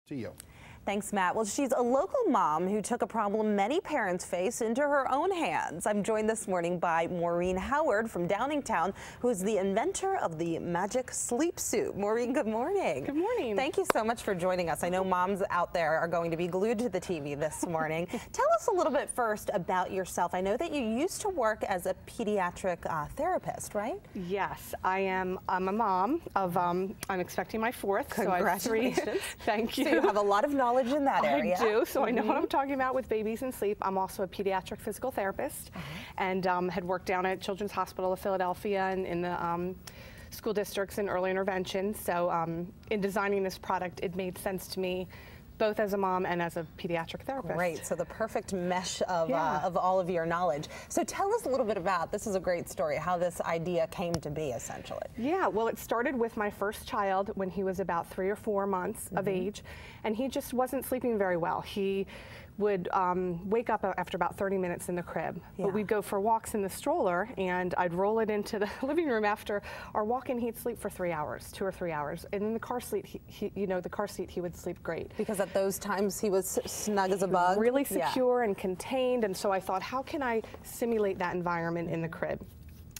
to you. Thanks, Matt. Well, she's a local mom who took a problem many parents face into her own hands. I'm joined this morning by Maureen Howard from Downingtown, who is the inventor of the Magic Sleepsuit. Maureen, good morning. Good morning. Thank you so much for joining us. I know moms out there are going to be glued to the TV this morning. Tell us a little bit first about yourself. I know that you used to work as a pediatric therapist, right? Yes, I am. I'm a mom of, I'm expecting my fourth. Congratulations. So I have 3. Thank you. So you have a lot of knowledge in that area. I do, so I know what I'm talking about with babies and sleep. I'm also a pediatric physical therapist and had worked down at Children's Hospital of Philadelphia and in the school districts and early intervention. So in designing this product, it made sense to me both as a mom and as a pediatric therapist. Great, so the perfect mesh of all of your knowledge. So tell us a little bit about, this is a great story, how this idea came to be, essentially. Yeah, well, it started with my first child when he was about 3 or 4 months of age, and he just wasn't sleeping very well. He would wake up after about 30 minutes in the crib. But we'd go for walks in the stroller, and I'd roll it into the living room after our walk, and he'd sleep for 3 hours, 2 or 3 hours. And in the car seat, the car seat, he would sleep great. Because at those times he was snug as a bug? Really secure and contained, and so I thought, how can I simulate that environment in the crib?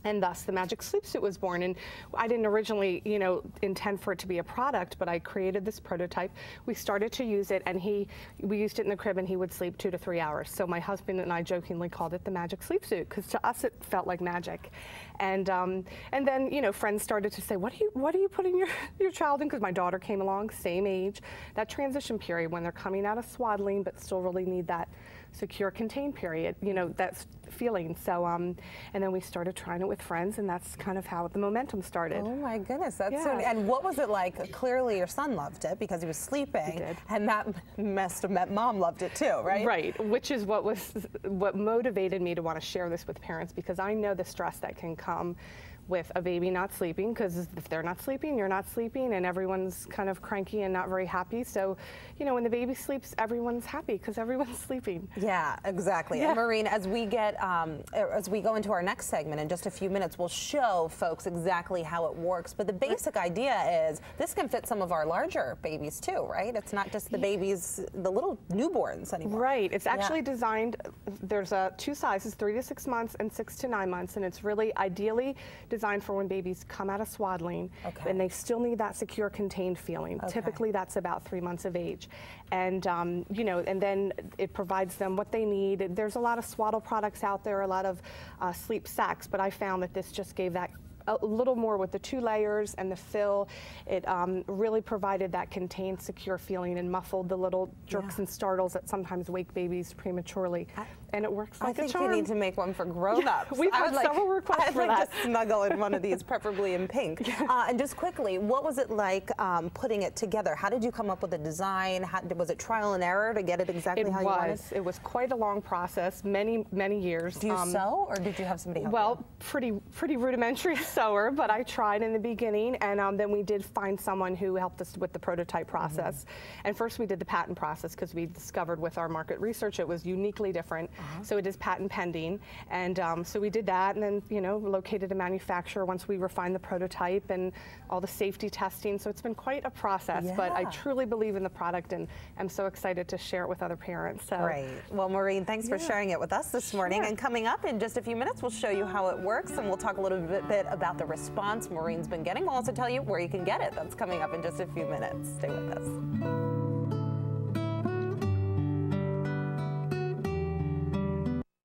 And thus the Magic Sleepsuit was born. And I didn't originally, intend for it to be a product, but I created this prototype. We started to use it, and we used it in the crib, and he would sleep 2 to 3 hours. So my husband and I jokingly called it the Magic Sleepsuit, because to us it felt like magic. And then, friends started to say, what are you putting your child in? Because my daughter came along, same age. That transition period when they're coming out of swaddling, but still really need that secure contained period, that's feeling. So, and then we started trying it with friends, and that's kind of how the momentum started. Oh my goodness, that's so, and what was it like? Clearly your son loved it because he was sleeping. He did. And that must have meant mom loved it too, right? Right, which is what motivated me to want to share this with parents, because I know the stress that can come with a baby not sleeping, because if they're not sleeping, you're not sleeping, and everyone's kind of cranky and not very happy. So, when the baby sleeps, everyone's happy because everyone's sleeping. Yeah, exactly. Yeah. And Maureen, as we go into our next segment in just a few minutes, we'll show folks exactly how it works. But the basic idea is this can fit some of our larger babies too, right? It's not just the babies, the little newborns anymore. Right. It's actually designed. There's 2 sizes, 3 to 6 months and 6 to 9 months, and it's really ideally designed for when babies come out of swaddling and they still need that secure, contained feeling. Typically, that's about 3 months of age. And, and then it provides them what they need. There's a lot of swaddle products out there, a lot of sleep sacks, but I found that this just gave that a little more with the 2 layers and the fill. It really provided that contained, secure feeling and muffled the little jerks and startles that sometimes wake babies prematurely. And it works like a charm. I think we need to make one for grown-ups. We've had several requests for that. I'd like to snuggle in one of these, preferably in pink. And just quickly, what was it like putting it together? How did you come up with the design? Was it trial and error to get it exactly how you wanted? It was quite a long process, many years. Do you sew, or did you have somebody help you? Well, pretty rudimentary sewer, but I tried in the beginning, and then we did find someone who helped us with the prototype process. And first we did the patent process, because we discovered with our market research it was uniquely different. So it is patent pending, and so we did that, and then located a manufacturer once we refined the prototype and all the safety testing. So it's been quite a process, but I truly believe in the product, and I'm so excited to share it with other parents. So. Great. Well, Maureen, thanks for sharing it with us this morning. And coming up in just a few minutes, we'll show you how it works, and we'll talk a little bit about the response Maureen's been getting. We'll also tell you where you can get it. That's coming up in just a few minutes. Stay with us.